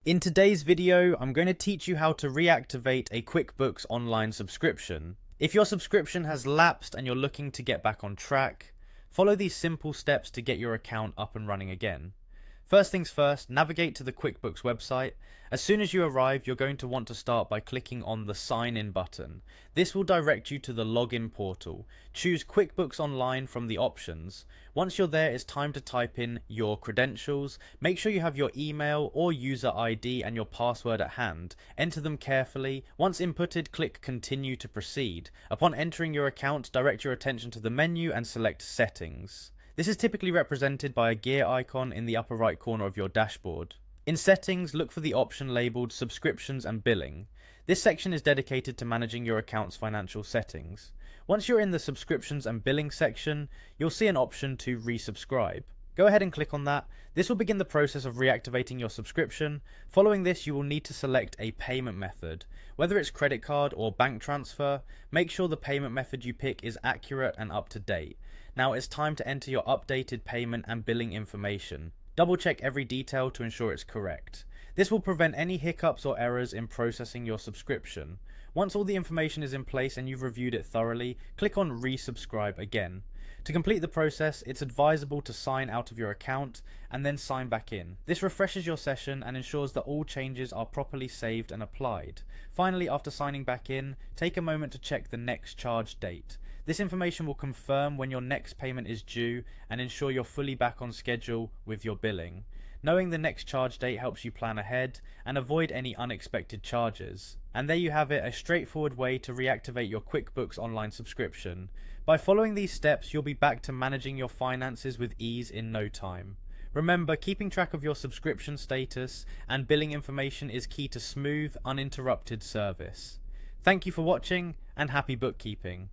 In today's video, I'm going to teach you how to reactivate a QuickBooks Online subscription. If your subscription has lapsed and you're looking to get back on track, follow these simple steps to get your account up and running again. First things first, navigate to the QuickBooks website. As soon as you arrive, you're going to want to start by clicking on the Sign In button. This will direct you to the login portal. Choose QuickBooks Online from the options. Once you're there, it's time to type in your credentials. Make sure you have your email or user ID and your password at hand. Enter them carefully. Once inputted, click Continue to proceed. Upon entering your account, direct your attention to the menu and select Settings. This is typically represented by a gear icon in the upper right corner of your dashboard. In Settings, look for the option labelled Subscriptions and Billing. This section is dedicated to managing your account's financial settings. Once you're in the Subscriptions and Billing section, you'll see an option to resubscribe. Go ahead and click on that. This will begin the process of reactivating your subscription. Following this, you will need to select a payment method. Whether it's credit card or bank transfer, make sure the payment method you pick is accurate and up to date. Now it's time to enter your updated payment and billing information. Double check every detail to ensure it's correct. This will prevent any hiccups or errors in processing your subscription. Once all the information is in place and you've reviewed it thoroughly, click on Resubscribe again. To complete the process, it's advisable to sign out of your account and then sign back in. This refreshes your session and ensures that all changes are properly saved and applied. Finally, after signing back in, take a moment to check the next charge date. This information will confirm when your next payment is due and ensure you're fully back on schedule with your billing. Knowing the next charge date helps you plan ahead and avoid any unexpected charges. And there you have it, a straightforward way to reactivate your QuickBooks Online subscription. By following these steps, you'll be back to managing your finances with ease in no time. Remember, keeping track of your subscription status and billing information is key to smooth, uninterrupted service. Thank you for watching and happy bookkeeping.